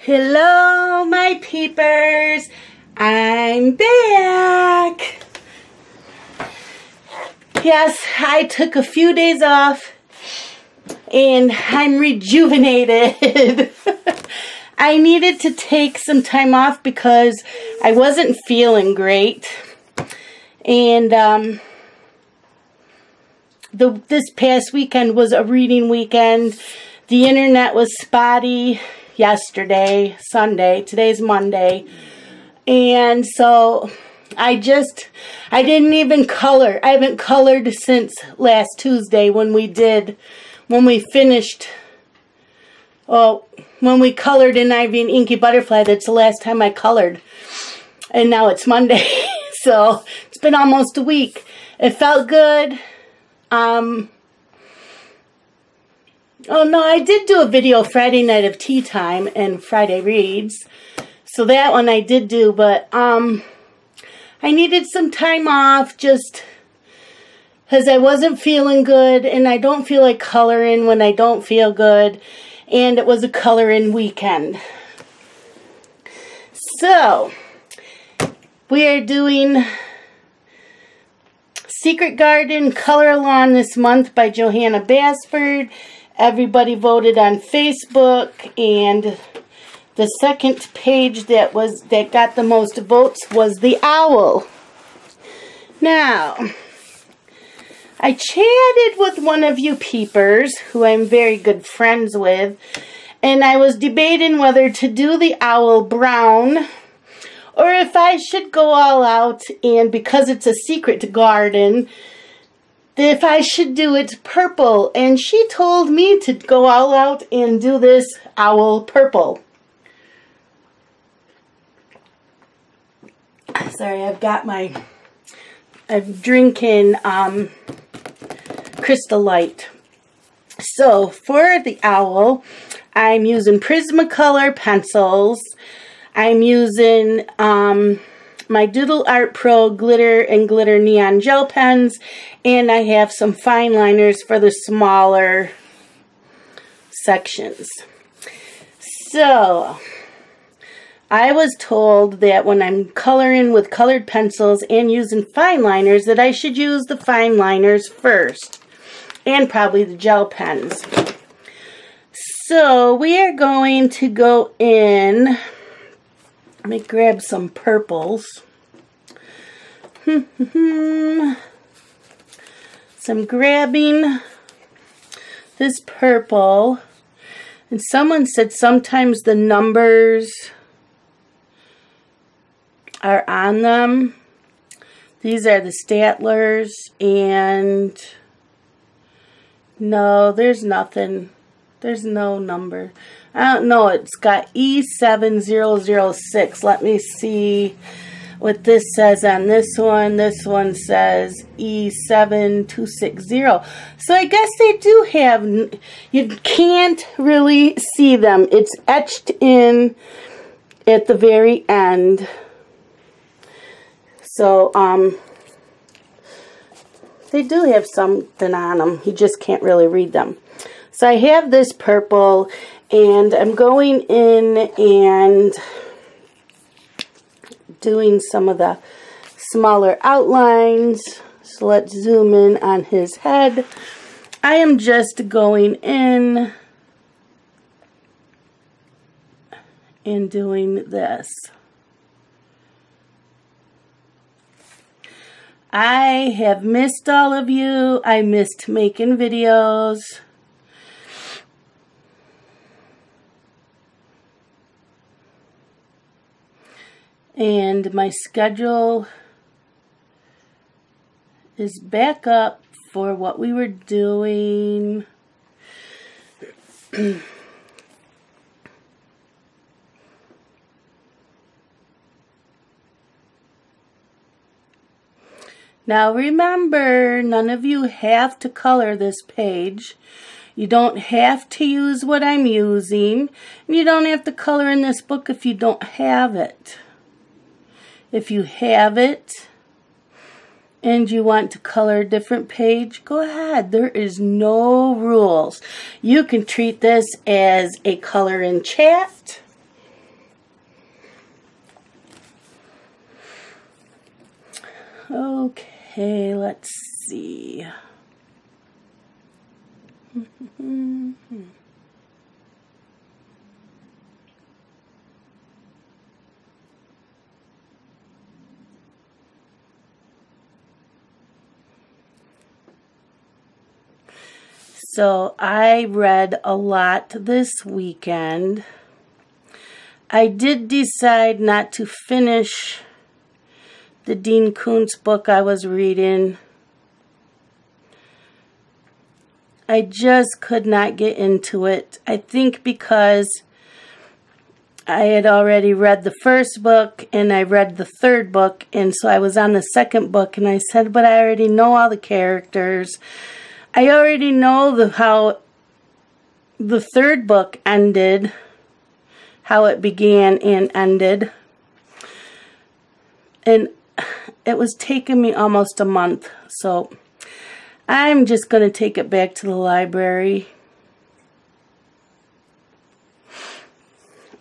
Hello, my peepers. I'm back. Yes, I took a few days off and I'm rejuvenated. I needed to take some time off because I wasn't feeling great. And this past weekend was a reading weekend. The internet was spotty yesterday, Sunday. Today's Monday. And so I didn't even color. I haven't colored since last Tuesday when we finished, when we colored in Ivy and Inky Butterfly. That's the last time I colored. And now it's Monday. So it's been almost a week. It felt good. Oh no, I did do a video Friday night of tea time and Friday reads. So that one I did do, but I needed some time off just because I wasn't feeling good, and I don't feel like coloring when I don't feel good, and it was a coloring weekend. So we are doing Secret Garden Color Along this month by Johanna Basford. Everybody voted on Facebook, and the second page that got the most votes was the owl. Now, I chatted with one of you peepers who I'm very good friends with, and I was debating whether to do the owl brown or if I should go all out, and because it's a secret garden, if I should do it purple. And she told me to go all out and do this owl purple. Sorry, I'm drinking Crystal Light. So for the owl, I'm using Prismacolor pencils. I'm using my Doodle Art Pro Glitter and Glitter Neon Gel pens, and I have some fine liners for the smaller sections. So I was told that when I'm coloring with colored pencils and using fine liners, that I should use the fine liners first, and probably the gel pens. So we are going to go in. Let me grab some purples. So I'm grabbing this purple, and someone said sometimes the numbers are on them. These are the Statlers, and no, there's nothing. There's no number. I don't know. It's got E7006. Let me see what this says on this one. This one says E7260. So I guess they do have, you can't really see them. It's etched in at the very end. So, they do have something on them. You just can't really read them. So I have this purple, and I'm going in and doing some of the smaller outlines. So let's zoom in on his head. I am just going in and doing this. I have missed all of you. I missed making videos. And my schedule is back up for what we were doing. Now remember, none of you have to color this page. You don't have to use what I'm using. And you don't have to color in this book if you don't have it. If you have it and you want to color a different page, go ahead. There is no rules. You can treat this as a color in chat, Okay, let's see. So I read a lot this weekend. I did decide not to finish the Dean Koontz book I was reading. I just could not get into it. I think because I had already read the first book and I read the third book, and so I was on the second book, and I said, but I already know all the characters. I already know how the third book ended, how it began and ended. And it was taking me almost a month, so I'm just going to take it back to the library.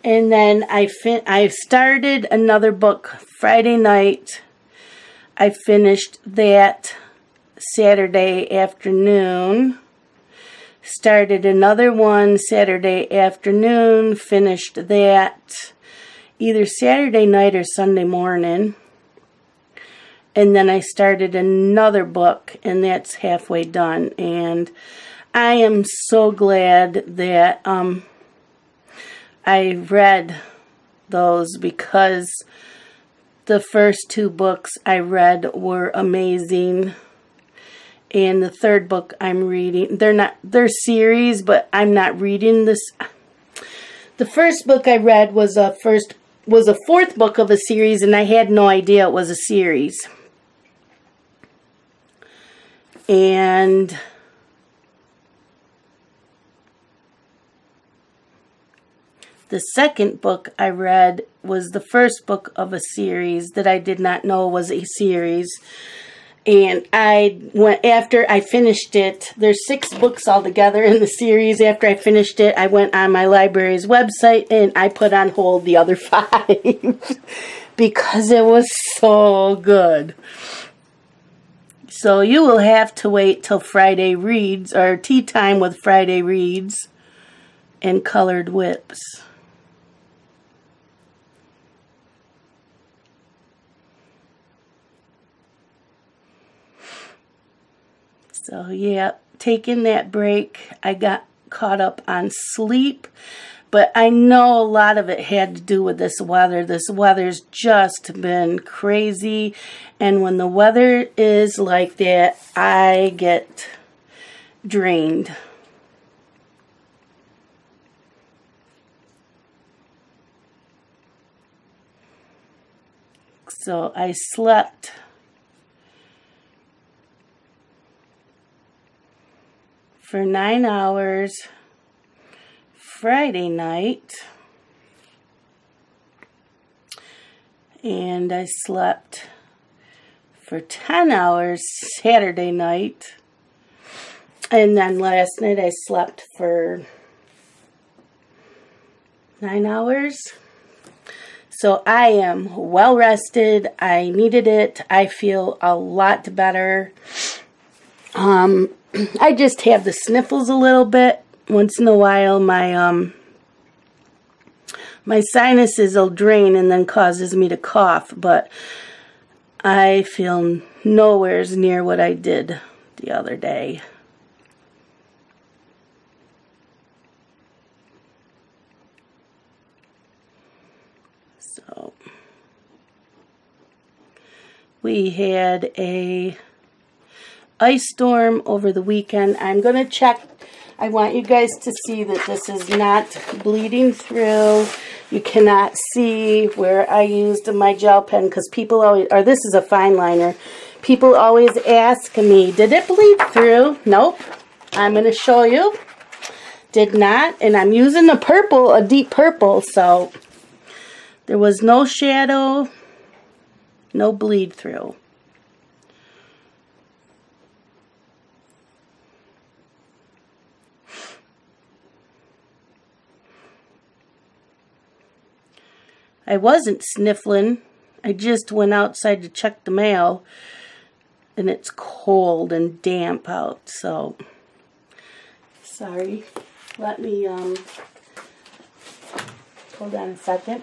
And then I started another book Friday night. I finished that Saturday afternoon. Started another one Saturday afternoon. Finished that either Saturday night or Sunday morning. And then I started another book, and that's halfway done. And I am so glad that I read those, because the first two books I read were amazing. And the third book I'm reading, they're series, but I'm not reading this. The first book I read was a fourth book of a series, and I had no idea it was a series. And the second book I read was the first book of a series that I did not know was a series. And after I finished it, there's 6 books altogether in the series. After I finished it, I went on my library's website and I put on hold the other 5 because it was so good. So you will have to wait till Friday Reads, or Tea Time with Friday Reads and Colored Whips. So yeah, taking that break, I got caught up on sleep, but I know a lot of it had to do with this weather. This weather's just been crazy, and when the weather is like that, I get drained. So I slept for 9 hours Friday night, and I slept for 10 hours Saturday night, and then last night I slept for 9 hours. So I am well rested. I needed it. I feel a lot better. I just have the sniffles a little bit. Once in a while, my sinuses will drain and then causes me to cough, but I feel nowhere near what I did the other day. So we had a ice storm over the weekend. I'm going to check. I want you guys to see that this is not bleeding through. You cannot see where I used my gel pen, because people always, or this is a fine liner, people always ask me, did it bleed through? Nope. I'm going to show you. Did not. And I'm using the purple, a deep purple, so there was no shadow, no bleed through. I wasn't sniffling. I just went outside to check the mail. and it's cold and damp out, so sorry. Let me hold on a second.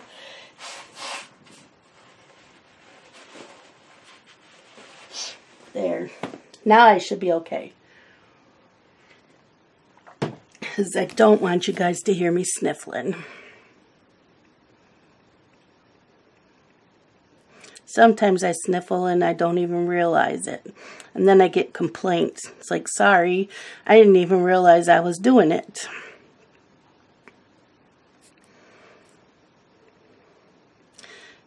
There. Now I should be okay. Because I don't want you guys to hear me sniffling. Sometimes I sniffle and I don't even realize it. And then I get complaints. It's like, sorry, I didn't even realize I was doing it.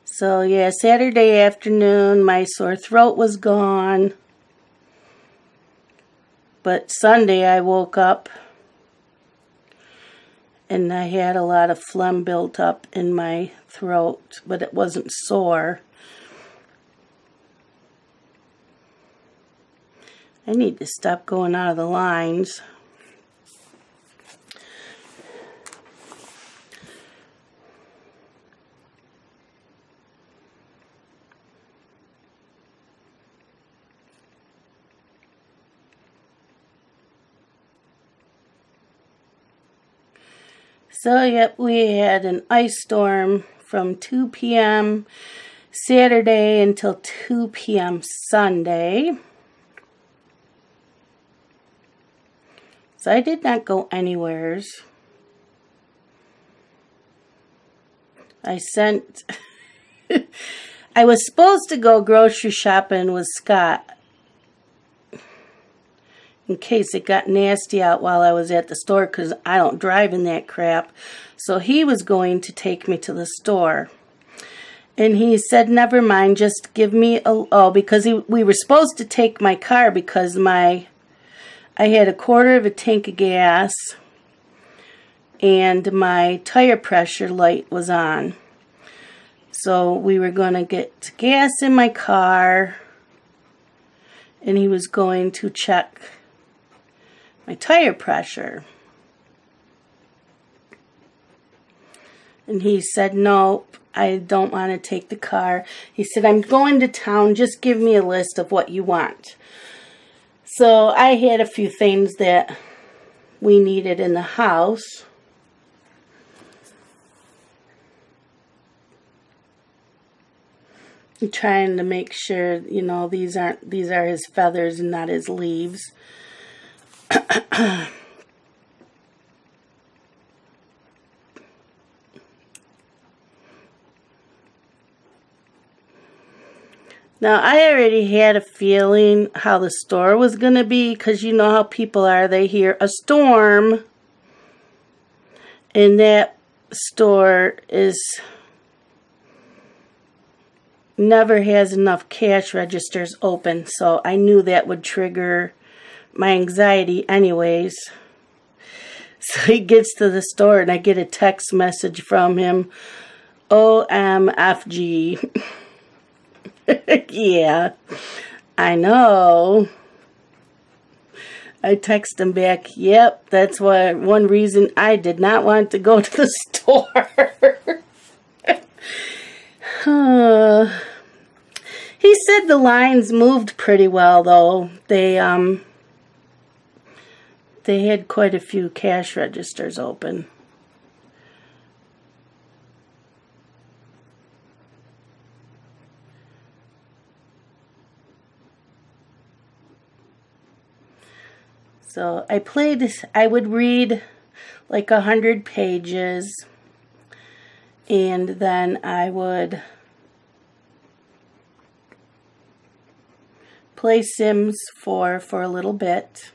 So yeah, Saturday afternoon, my sore throat was gone. But Sunday I woke up and I had a lot of phlegm built up in my throat, but it wasn't sore. I need to stop going out of the lines. So, yep, we had an ice storm from 2 p.m. Saturday until 2 p.m. Sunday. So I did not go anywheres. I was supposed to go grocery shopping with Scott in case it got nasty out while I was at the store, because I don't drive in that crap. So he was going to take me to the store. And he said, never mind, just give me because we were supposed to take my car because I had a quarter of a tank of gas and my tire pressure light was on. So we were going to get gas in my car and he was going to check my tire pressure. And he said, nope, I don't want to take the car. He said, I'm going to town, just give me a list of what you want. So I had a few things that we needed in the house. I'm trying to make sure, you know, these are his feathers and not his leaves. Now, I already had a feeling how the store was going to be, because you know how people are. They hear a storm, and that store never has enough cash registers open, so I knew that would trigger my anxiety anyways. So he gets to the store, and I get a text message from him, OMFG. Yeah, I know. I text him back, yep, that's one reason I did not want to go to the store. He said the lines moved pretty well, though. They had quite a few cash registers open. So I would read like 100 pages, and then I would play Sims for a little bit,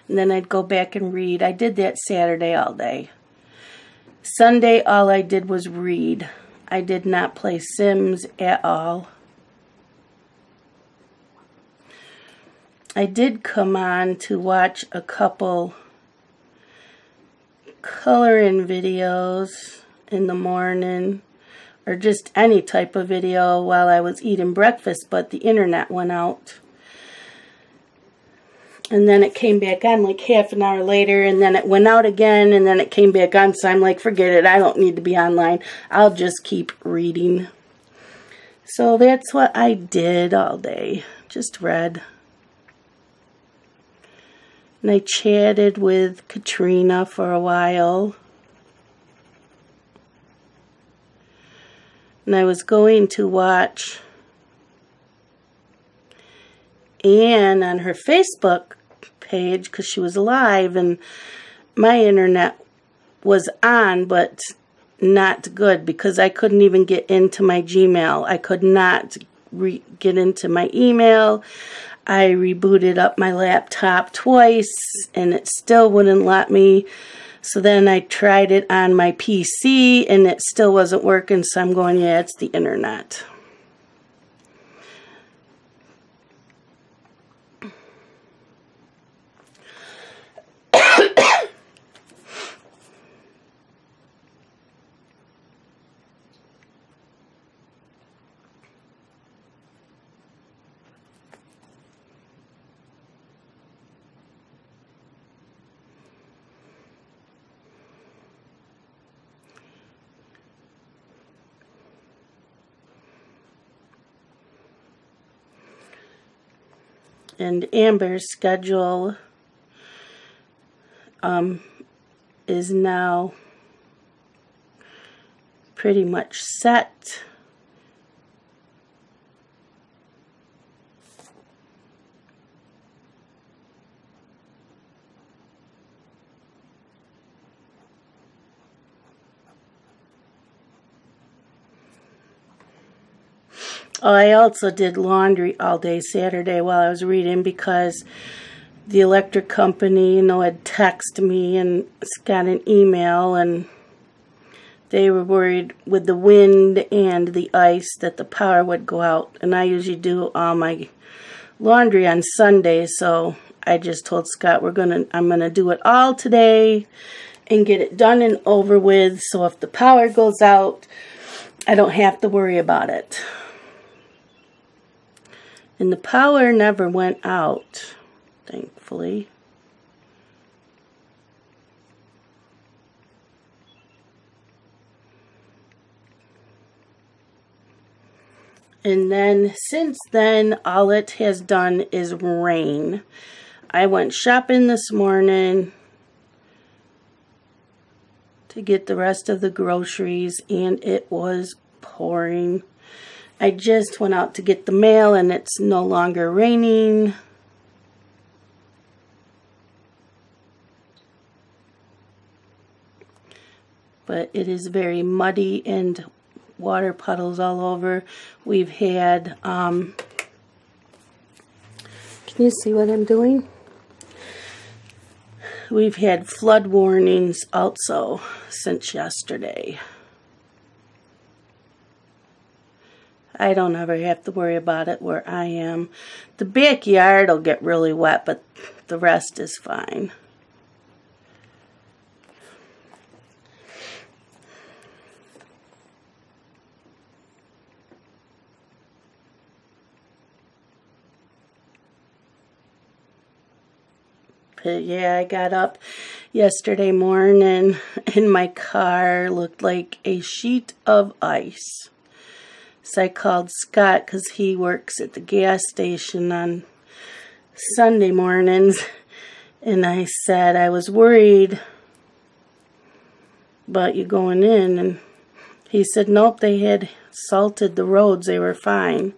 and then I'd go back and read. I did that Saturday all day. Sunday, all I did was read. I did not play Sims at all. I did come on to watch a couple coloring videos in the morning, or just any type of video while I was eating breakfast, but the internet went out. And then it came back on like half an hour later, and then it went out again, and then it came back on, so I'm like, forget it, I don't need to be online. I'll just keep reading. So that's what I did all day. just read. And I chatted with Katrina for a while. And I was going to watch Anne on her Facebook page because she was live, and my internet was on but not good because I couldn't even get into my Gmail. I could not get into my email. I rebooted up my laptop twice and it still wouldn't let me. So then I tried it on my PC and it still wasn't working, so I'm going, yeah, it's the internet. And Amber's schedule is now pretty much set. Oh, I also did laundry all day Saturday while I was reading because the electric company, had texted me and got an email, and they were worried with the wind and the ice that the power would go out. And I usually do all my laundry on Sunday, so I just told Scott I'm gonna do it all today and get it done and over with, so if the power goes out, I don't have to worry about it. And the power never went out, thankfully. And then, since then, all it has done is rain. I went shopping this morning to get the rest of the groceries, and it was pouring. I just went out to get the mail, and it's no longer raining. But it is very muddy and water puddles all over. We've had, can you see what I'm doing? We've had flood warnings also since yesterday. I don't ever have to worry about it where I am. The backyard will get really wet, but the rest is fine. But yeah, I got up yesterday morning and my car looked like a sheet of ice. So I called Scott because he works at the gas station on Sunday mornings, and I said I was worried about you going in, and he said nope, they had salted the roads, they were fine.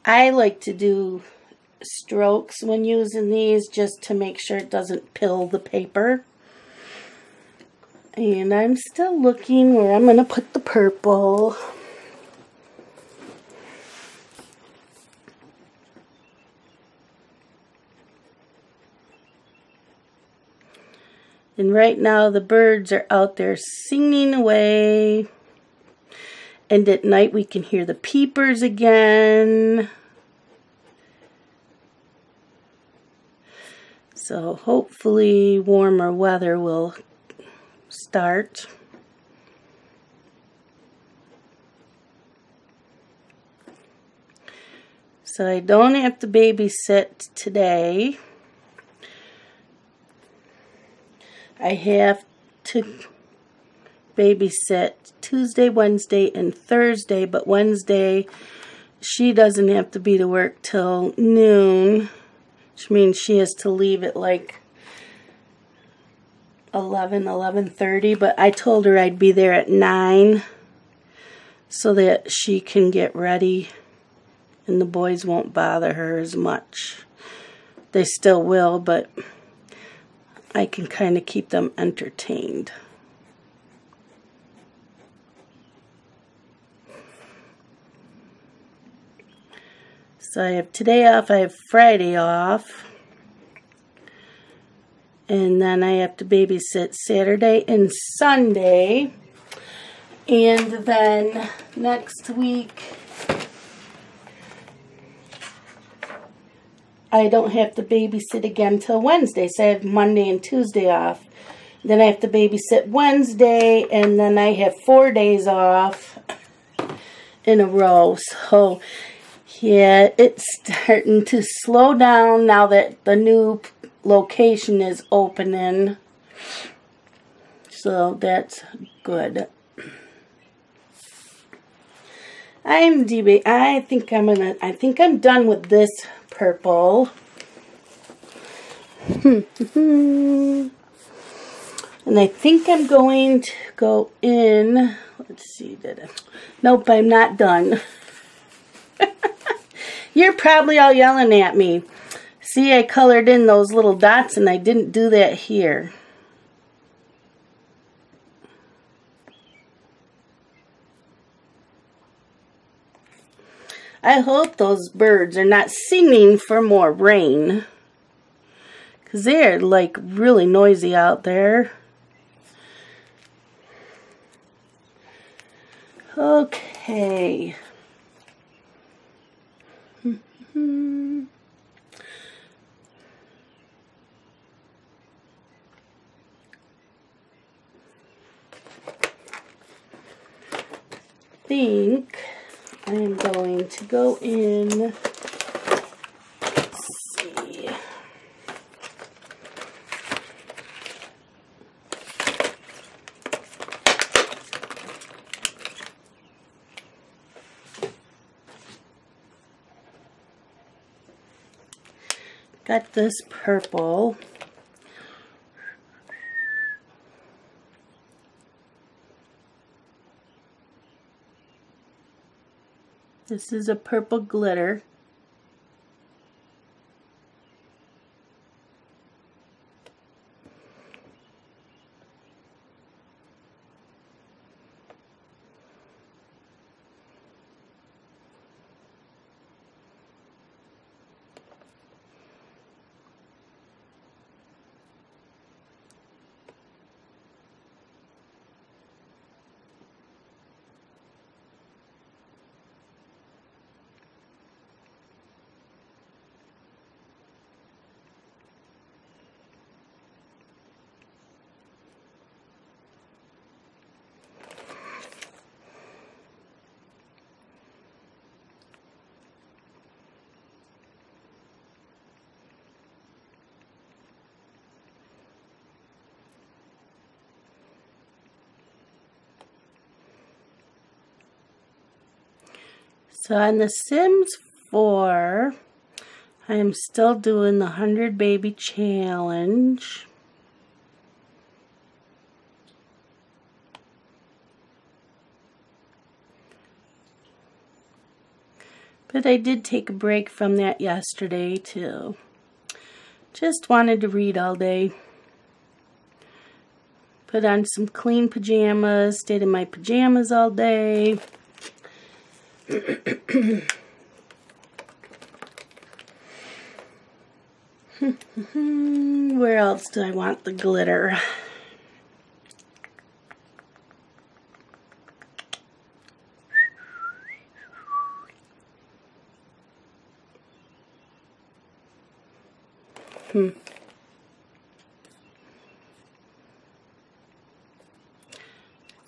I like to do strokes when using these just to make sure it doesn't pill the paper. And I'm still looking where I'm going to put the purple. And right now the birds are out there singing away. And at night we can hear the peepers again. So hopefully warmer weather will start. So I don't have to babysit today. I have to babysit Tuesday, Wednesday, and Thursday, but Wednesday she doesn't have to be to work till noon, which means she has to leave at like 11:30, but I told her I'd be there at 9 so that she can get ready and the boys won't bother her as much. They still will, but I can kind of keep them entertained. So I have today off, I have Friday off, and then I have to babysit Saturday and Sunday, and then next week I don't have to babysit again till Wednesday, so I have Monday and Tuesday off. Then I have to babysit Wednesday, and then I have 4 days off in a row. So, yeah, it's starting to slow down now that the new location is opening. So that's good. I think I'm done with this purple. And I think I'm going to go in. Let's see, nope, I'm not done. You're probably all yelling at me. See, I colored in those little dots and I didn't do that here. I hope those birds are not singing for more rain, because they're like really noisy out there. Okay. Think I am going to go in. Let's see. Got this purple. This is a purple glitter. So on the Sims 4, I am still doing the 100 baby challenge. But I did take a break from that yesterday too. Just wanted to read all day. Put on some clean pajamas, stayed in my pajamas all day. Where else do I want the glitter? I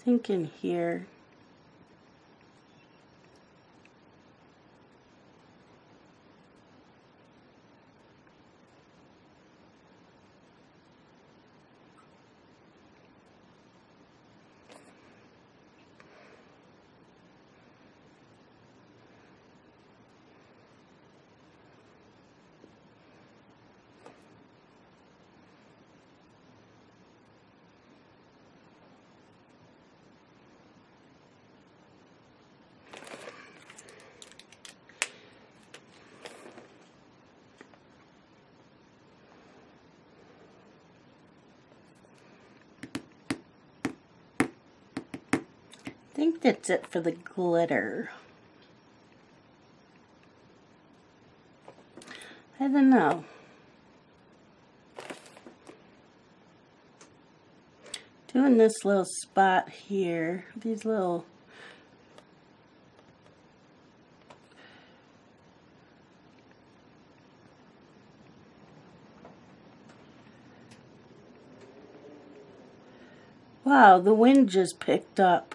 think in here. think that's it for the glitter. I don't know. Doing this little spot here, these little wow, the wind just picked up.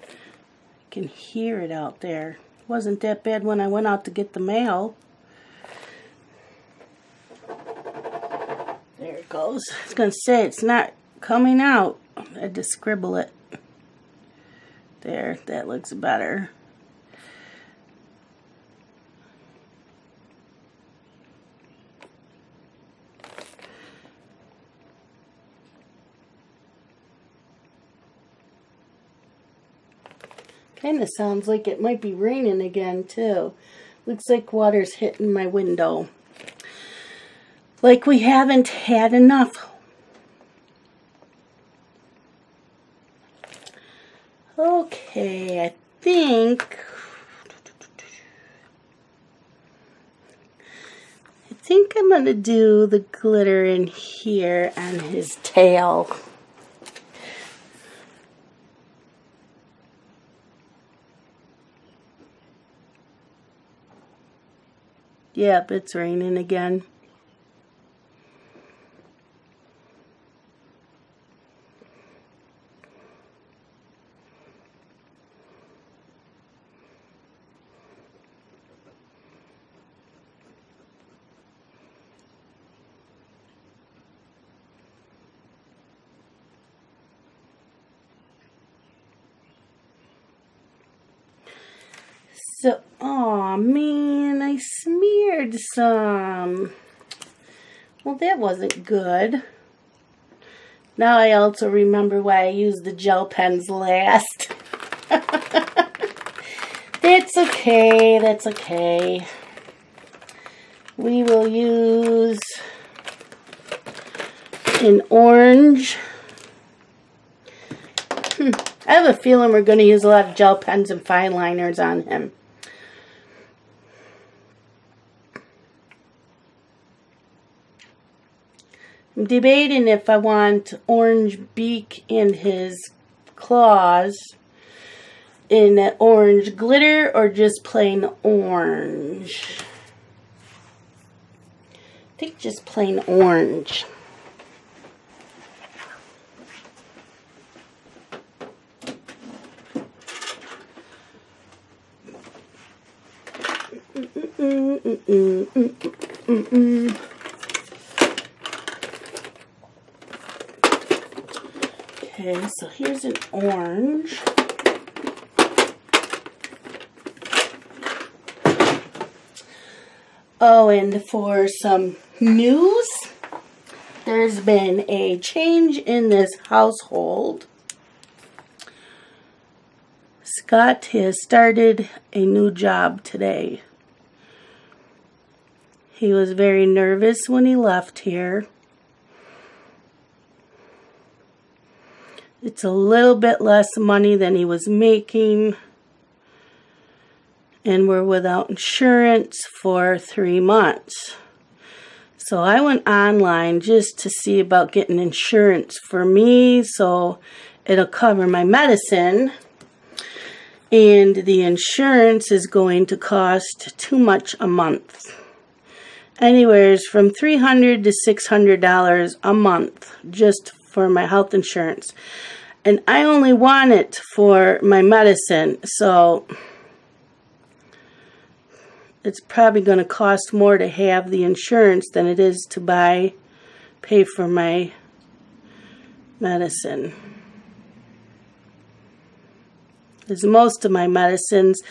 I can hear it out there. Wasn't that bad when I went out to get the mail. There it goes. I was going to say, it's not coming out. I had to scribble it. There, that looks better. Kind of sounds like it might be raining again, too. Looks like water's hitting my window. Like we haven't had enough. Okay, I think I'm going to do the glitter in here on his tail. Yep, it's raining again. So, aw, man, I smeared some. Well, that wasn't good. Now I also remember why I used the gel pens last. That's okay, that's okay. We will use an orange. I have a feeling we're going to use a lot of gel pens and fine liners on him. I'm debating if I want orange beak in his claws in that orange glitter or just plain orange. I think just plain orange. Okay, so here's an orange. Oh, and for some news, there's been a change in this household. Scott has started a new job today. He was very nervous when he left here. It's a little bit less money than he was making. And we're without insurance for 3 months. So I went online just to see about getting insurance for me so it'll cover my medicine. And the insurance is going to cost too much a month. Anywhere from $300 to $600 a month just for my health insurance. And I only want it for my medicine, so it's probably going to cost more to have the insurance than it is to pay for my medicine. Because most of my medicines,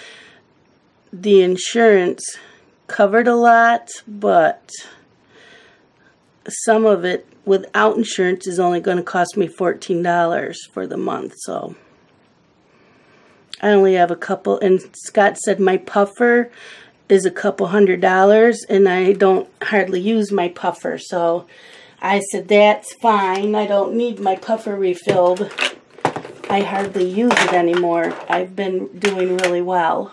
the insurance covered a lot, but some of it without insurance is only going to cost me $14 for the month. So I only have a couple, and Scott said my puffer is a couple $100, and I don't hardly use my puffer, so I said, that's fine. I don't need my puffer refilled. I hardly use it anymore. I've been doing really well.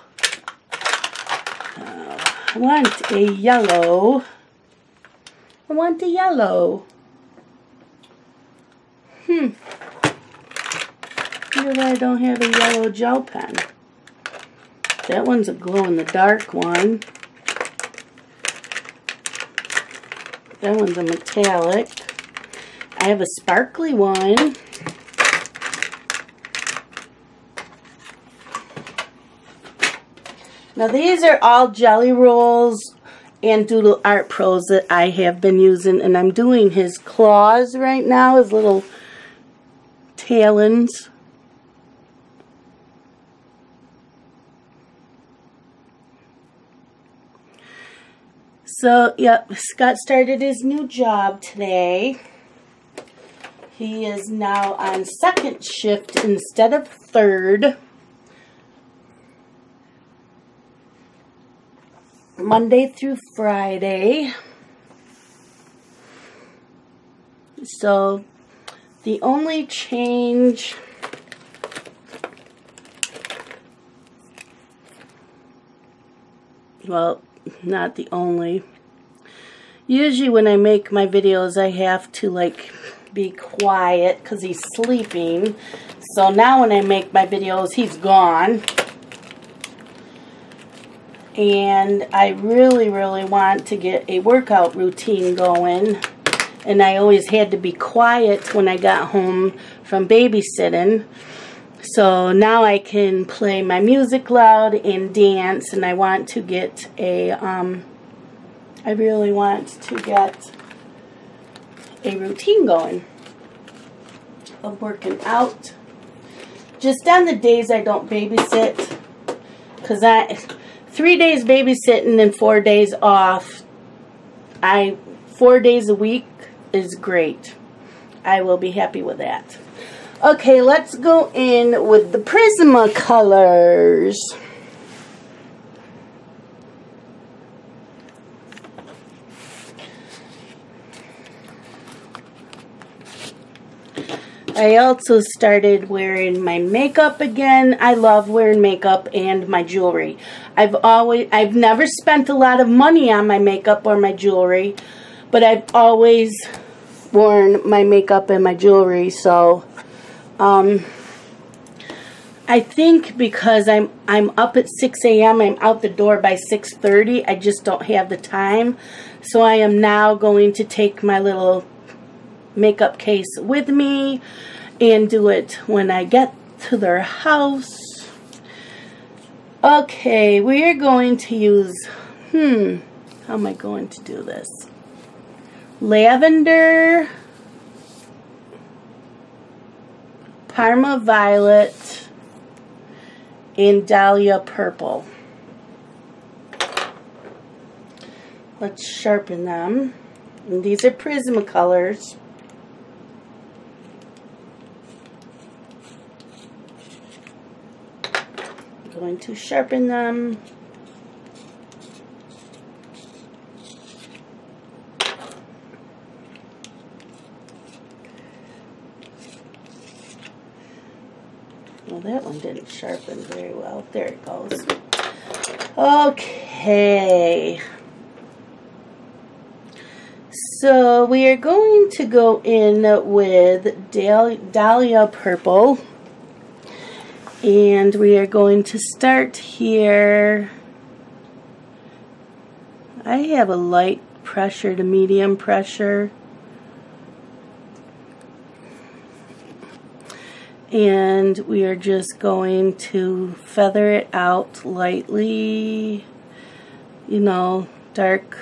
I want a yellow. I want a yellow. Wonder why I don't have a yellow gel pen. That one's a glow-in-the-dark one. That one's a metallic. I have a sparkly one. Now these are all Jelly Rolls and Doodle Art Pros that I have been using, and I'm doing his claws right now, his little talons. So, yep, Scott started his new job today. He is now on second shift instead of third. Monday through Friday. So, the only change... Well, not the only. Usually when I make my videos, I have to like be quiet because he's sleeping. So now when I make my videos, he's gone. And I really, really want to get a workout routine going. And I always had to be quiet when I got home from babysitting. So now I can play my music loud and dance, and I want to get a, I really want to get a routine going of working out. Just on the days I don't babysit, because 3 days babysitting and 4 days off, 4 days a week is great. I will be happy with that. Okay, let's go in with the Prismacolors. I also started wearing my makeup again. I love wearing makeup and my jewelry. I've never spent a lot of money on my makeup or my jewelry, but I've always worn my makeup and my jewelry, so I think because I'm up at 6 a.m., I'm out the door by 6:30, I just don't have the time. So I am now going to take my little makeup case with me and do it when I get to their house. Okay, we are going to use, how am I going to do this? Lavender, Parma Violet, and Dahlia Purple. Let's sharpen them. And these are Prismacolors. I'm going to sharpen them. Well, that one didn't sharpen very well. There it goes. Okay. So we are going to go in with Dahlia Purple. And we are going to start here. I have a light pressure to medium pressure. And we are just going to feather it out lightly, you know, dark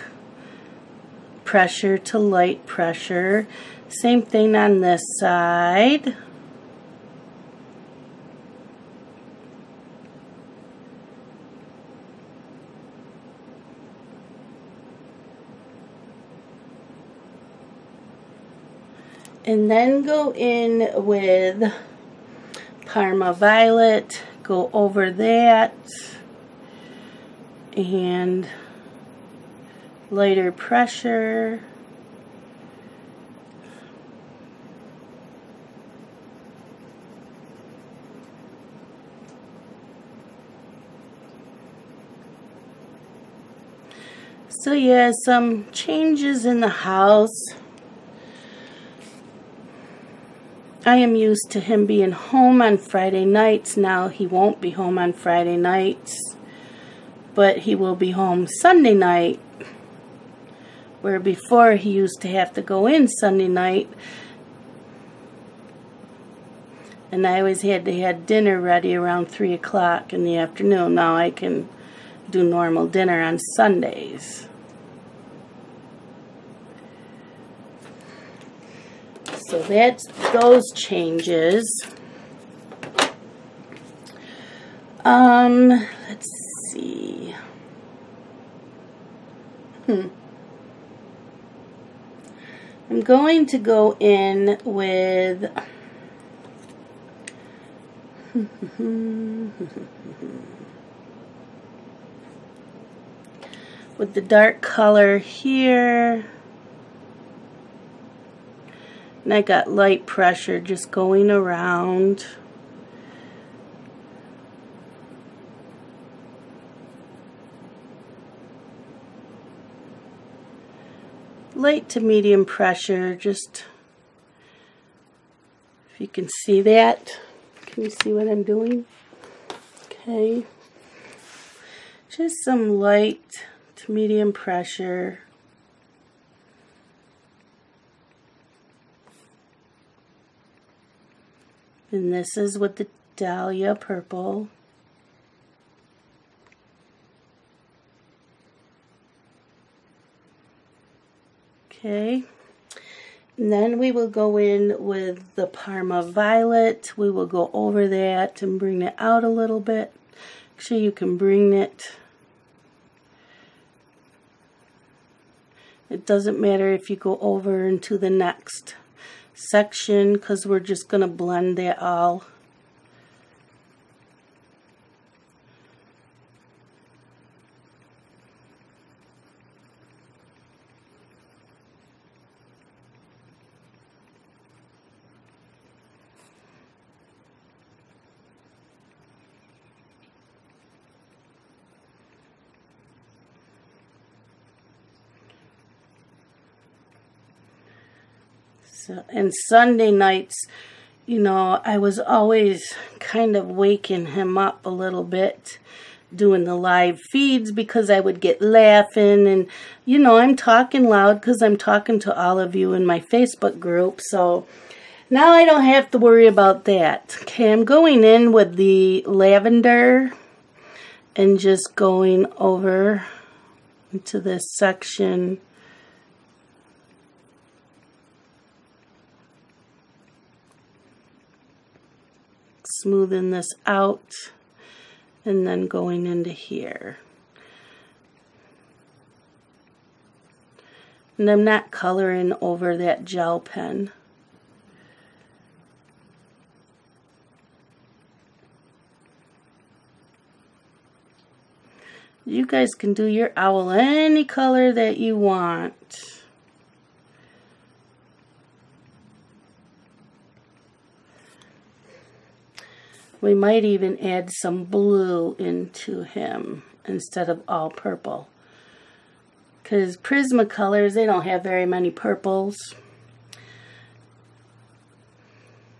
pressure to light pressure. Same thing on this side. And then go in with Parma Violet, go over that, and lighter pressure, So yeah, some changes in the house. I am used to him being home on Friday nights. Now he won't be home on Friday nights, but he will be home Sunday night, where before he used to have to go in Sunday night, and I always had to have dinner ready around 3 o'clock in the afternoon. Now I can do normal dinner on Sundays. So that's those changes. Let's see. I'm going to go in with with the dark color here. And I got light pressure just going around. Light to medium pressure, just if you can see that. Can you see what I'm doing? Okay. Just some light to medium pressure. And this is with the Dahlia purple. Okay. And then we will go in with the Parma Violet. We will go over that and bring it out a little bit. Make sure you can bring it. It doesn't matter if you go over into the next section, because we're just going to blend that all. So, and Sunday nights, you know, I was always kind of waking him up a little bit doing the live feeds, because I would get laughing, and you know, I'm talking loud because I'm talking to all of you in my Facebook group. So now I don't have to worry about that. Okay, I'm going in with the lavender and just going over into this section. Smoothing this out and then going into here. And I'm not coloring over that gel pen. You guys can do your owl any color that you want. We might even add some blue into him instead of all purple. Because Prismacolors, they don't have very many purples.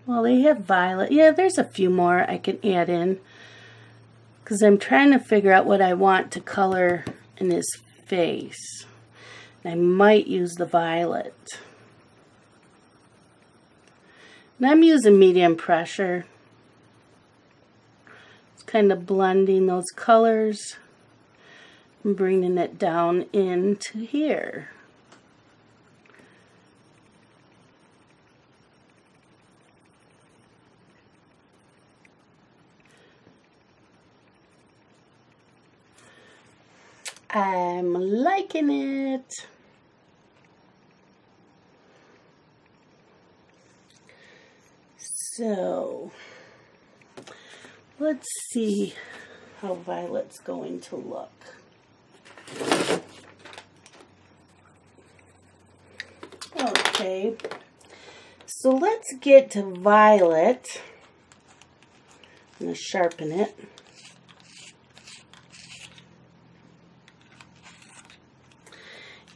Well, they have violet. Yeah, there's a few more I can add in. Because I'm trying to figure out what I want to color in his face. I might use the violet. And I'm using medium pressure. Kind of blending those colors and bringing it down into here. I'm liking it. So let's see how Violet's going to look. Okay, so let's get to Violet. I'm going to sharpen it.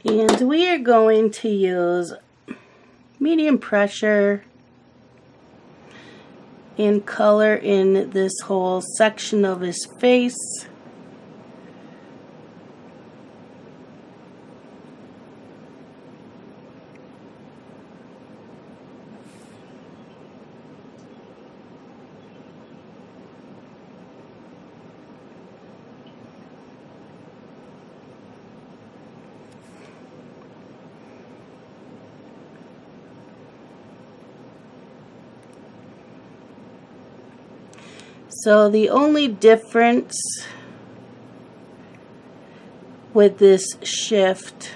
And we are going to use medium pressure and color in this whole section of his face. So the only difference with this shift,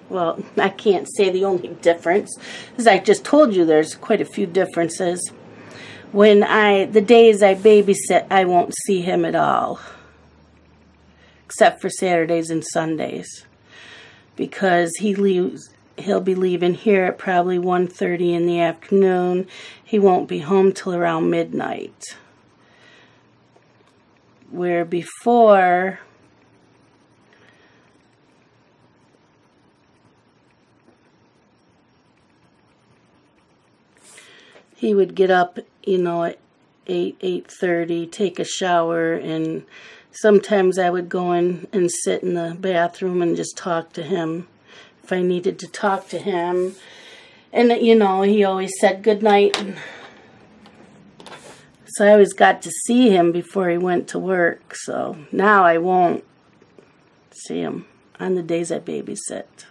well, I can't say the only difference, as I just told you there's quite a few differences. The days I babysit, I won't see him at all, except for Saturdays and Sundays, because he'll be leaving here at probably 1:30 in the afternoon. He won't be home till around midnight. Where before, he would get up, you know, at 8:30, take a shower, and sometimes I would go in and sit in the bathroom and just talk to him if I needed to talk to him. And, you know, he always said good night. So I always got to see him before he went to work. So now I won't see him on the days I babysit.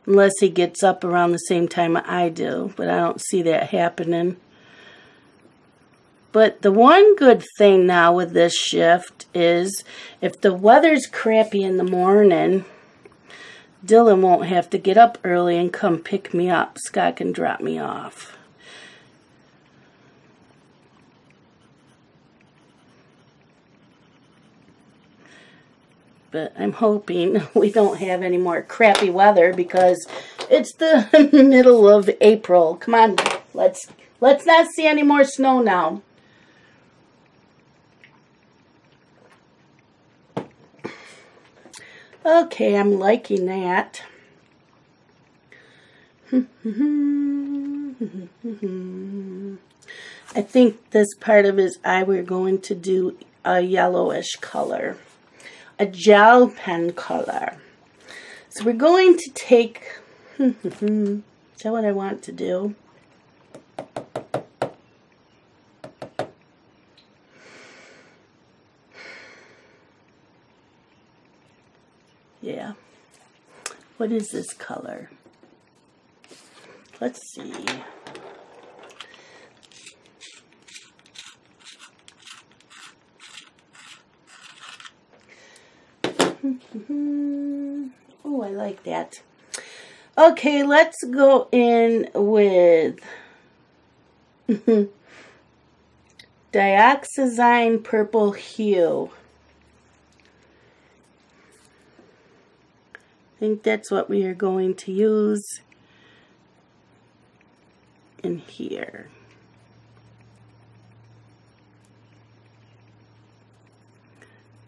Unless he gets up around the same time I do. But I don't see that happening. But the one good thing now with this shift is if the weather's crappy in the morning, Dylan won't have to get up early and come pick me up. Scott can drop me off. But I'm hoping we don't have any more crappy weather because it's the middle of April. Come on, let's not see any more snow now. Okay, I'm liking that. I think this part of his eye we're going to do a yellowish color. A gel pen color. So we're going to take, is that what I want to do? Yeah. What is this color? Let's see. Oh, I like that. Okay, let's go in with dioxazine purple hue. I think that's what we are going to use in here.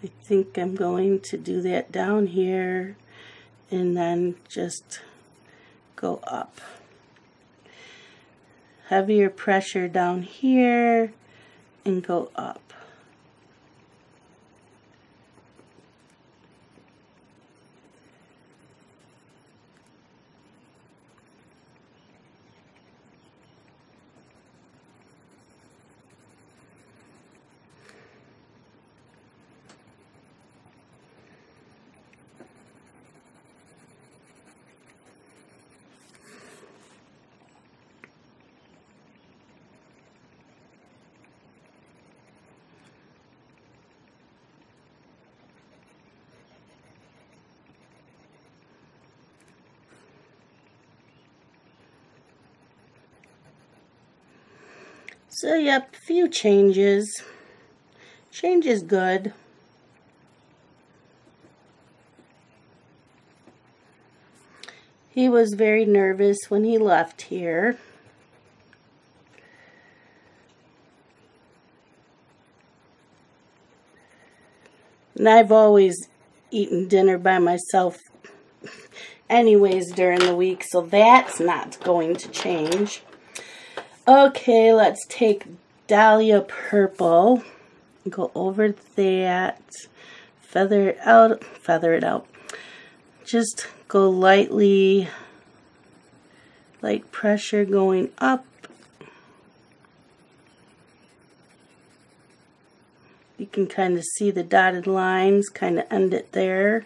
I think I'm going to do that down here and then just go up. Heavier pressure down here and go up. So, yep, a few changes. Change is good. He was very nervous when he left here. And I've always, eating dinner by myself anyways during the week, so that's not going to change. Okay, let's take Dahlia Purple, go over that, feather it out. Just go lightly, light pressure going up. You can kind of see the dotted lines, kind of end it there.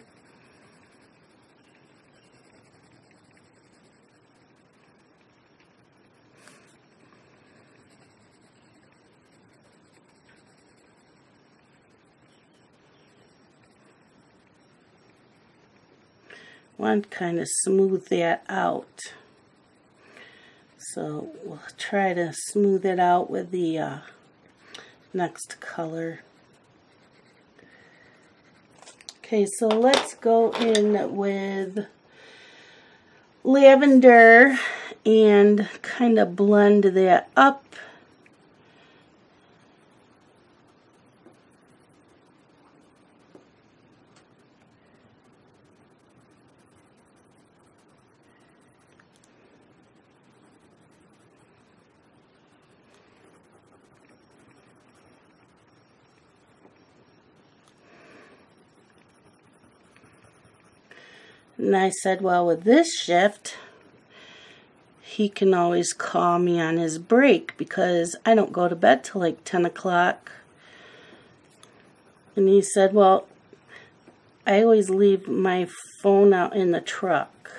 Want to kind of smooth that out. So we'll try to smooth it out with the next color. Okay, so let's go in with lavender and kind of blend that up. And I said, well, with this shift, he can always call me on his break because I don't go to bed till like 10 o'clock. And he said, well, I always leave my phone out in the truck.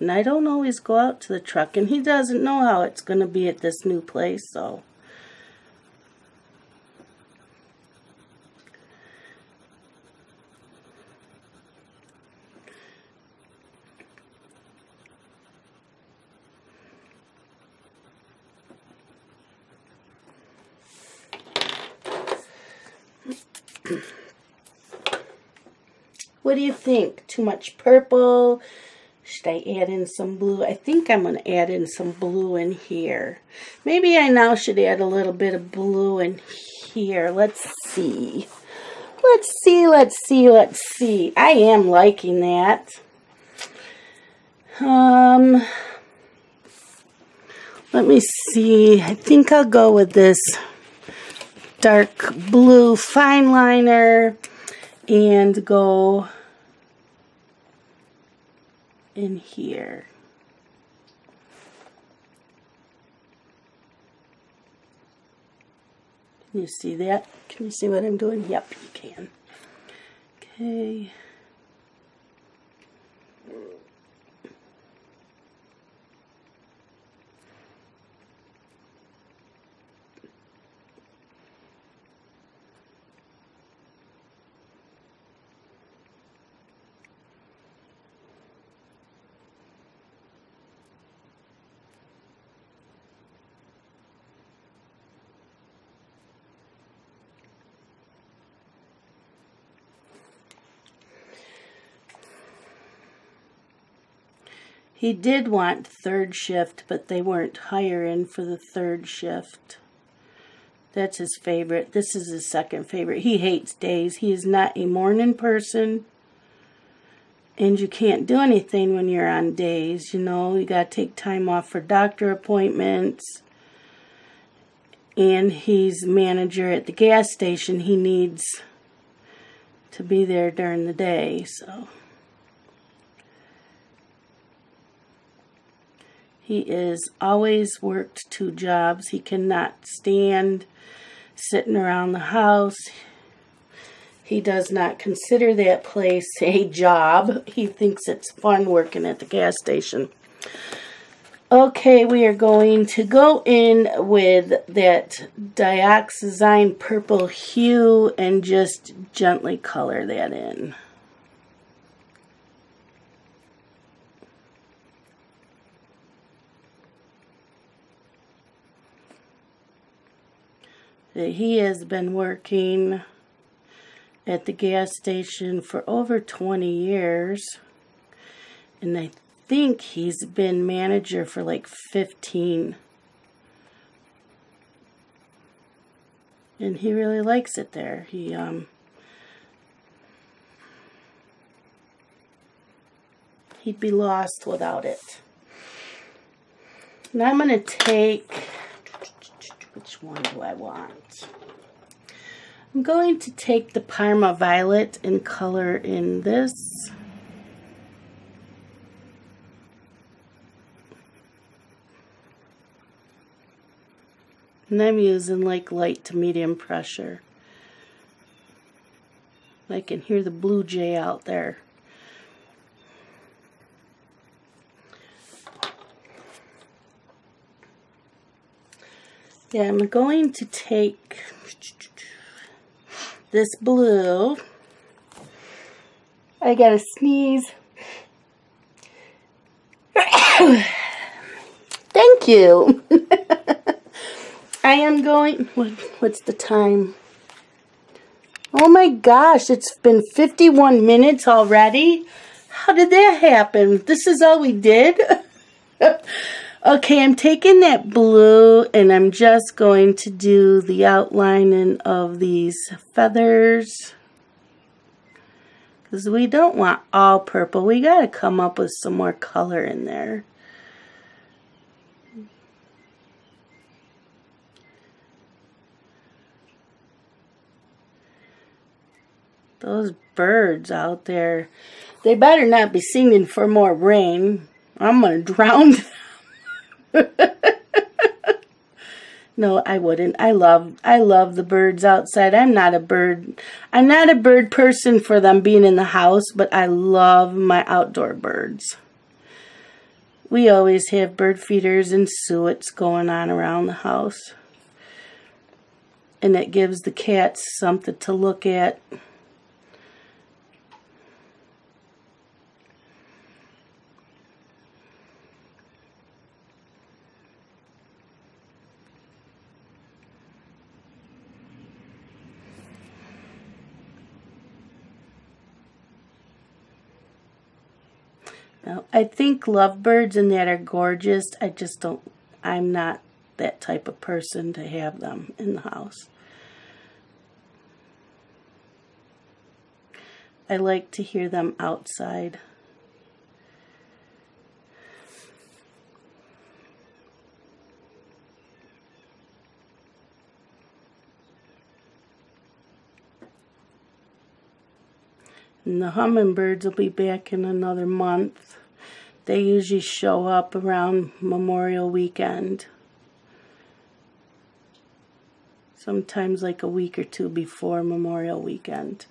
And I don't always go out to the truck. And he doesn't know how it's going to be at this new place, so. What do you think? Too much purple? Should I add in some blue? I think I'm going to add in some blue in here. Maybe I now should add a little bit of blue in here. Let's see. Let's see. I am liking that. Let me see. I think I'll go with this dark blue fine liner and go in here. Can you see that? Can you see what I'm doing? Yep, you can. Okay. He did want third shift, but they weren't hiring for the third shift. That's his favorite. This is his second favorite. He hates days. He is not a morning person. And you can't do anything when you're on days, you know. You got to take time off for doctor appointments. And he's manager at the gas station. He needs to be there during the day, so. He is always worked 2 jobs. He cannot stand sitting around the house. He does not consider that place a job. He thinks it's fun working at the gas station. Okay, we are going to go in with that dioxazine purple hue and just gently color that in. He has been working at the gas station for over 20 years. And I think he's been manager for like 15. And he really likes it there. He'd be lost without it. Now I'm going to take, which one do I want? I'm going to take the Parma Violet and color in this. And I'm using like light to medium pressure. I can hear the blue jay out there. Yeah, I'm going to take this blue. I gotta sneeze. Thank you. I am going, what's the time? Oh my gosh, it's been 51 minutes already. How did that happen? This is all we did? Okay, I'm taking that blue and I'm just going to do the outlining of these feathers. Because we don't want all purple. We got to come up with some more color in there. Those birds out there, they better not be singing for more rain. I'm going to drown them. No, I wouldn't. I love the birds outside. I'm not a bird person for them being in the house, but I love my outdoor birds. We always have bird feeders and suets going on around the house. And it gives the cats something to look at. Now, I think lovebirds and that are gorgeous. I'm not that type of person to have them in the house. I like to hear them outside. And the hummingbirds will be back in another month. They usually show up around Memorial Weekend. Sometimes like a week or two before Memorial Weekend.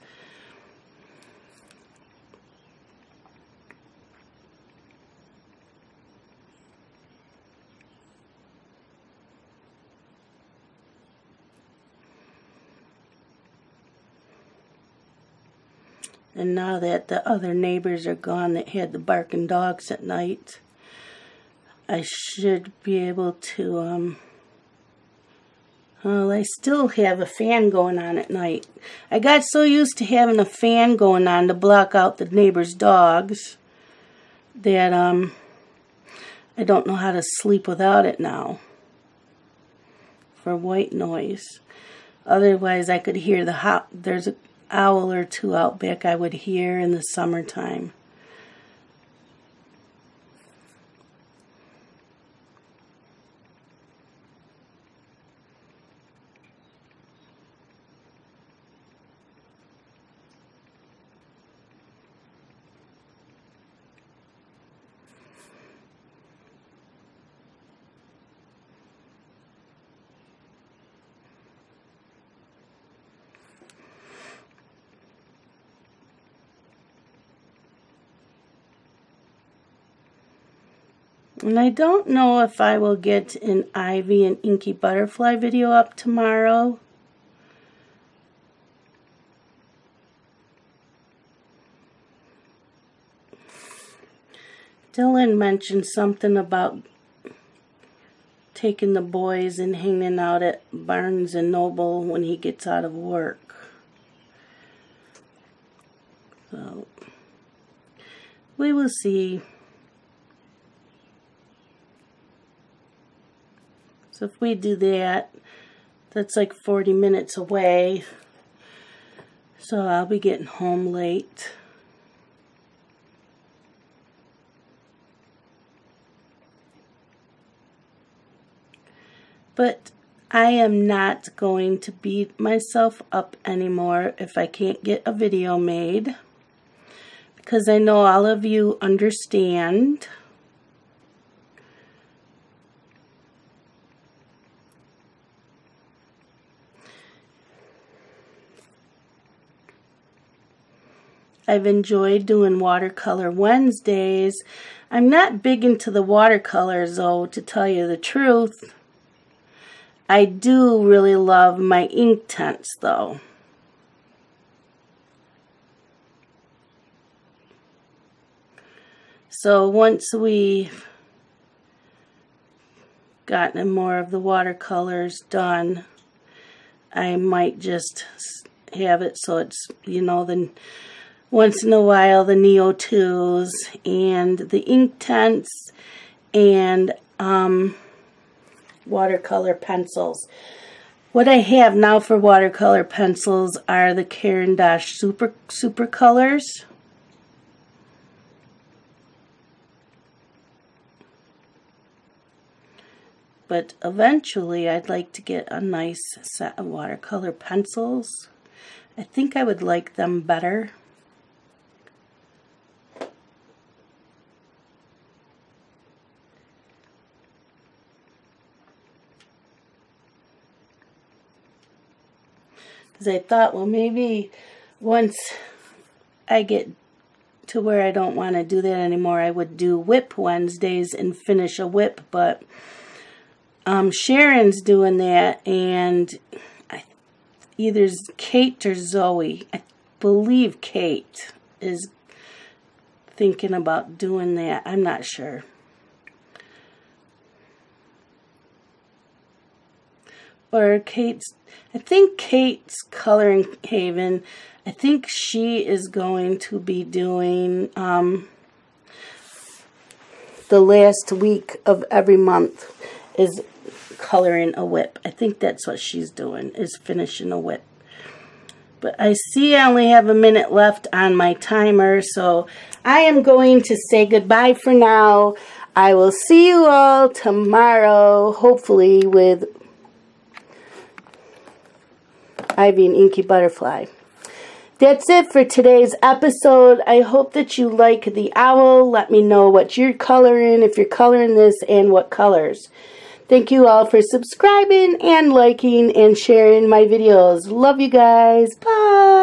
And now that the other neighbors are gone that had the barking dogs at night, I should be able to, well, I still have a fan going on at night. I got so used to having a fan going on to block out the neighbors' dogs that, I don't know how to sleep without it now for white noise. Otherwise, I could hear there's an owl or two out back I would hear in the summertime. And I don't know if I will get an ivy and inky butterfly video up tomorrow. Dylan mentioned something about taking the boys and hanging out at Barnes and Noble when he gets out of work. So, we will see. So if we do that, that's like 40 minutes away. So I'll be getting home late. But I am not going to beat myself up anymore if I can't get a video made, because I know all of you understand. I've enjoyed doing watercolor Wednesdays. I'm not big into the watercolors though, to tell you the truth. I do really love my ink tints though. So once we've gotten more of the watercolors done, I might just have it so it's, you know, the once in a while the Neo 2s and the ink tints and watercolor pencils. What I have now for watercolor pencils are the Caran d'Ache Super Colors. But eventually I'd like to get a nice set of watercolor pencils. I think I would like them better. Because I thought, well, maybe once I get to where I don't want to do that anymore, I would do whip Wednesdays and finish a whip. But Sharon's doing that, and either Kate or Zoe, I believe Kate is thinking about doing that. I'm not sure. Or Kate's, I think Kate's Coloring Haven, I think she is going to be doing the last week of every month is coloring a whip. I think that's what she's doing, is finishing a whip. But I see I only have a minute left on my timer, so I am going to say goodbye for now. I will see you all tomorrow, hopefully with Ivy and Inky Butterfly. That's it for today's episode. I hope that you like the owl. Let me know what you're coloring, if you're coloring this, and what colors. Thank you all for subscribing and liking and sharing my videos. Love you guys. Bye.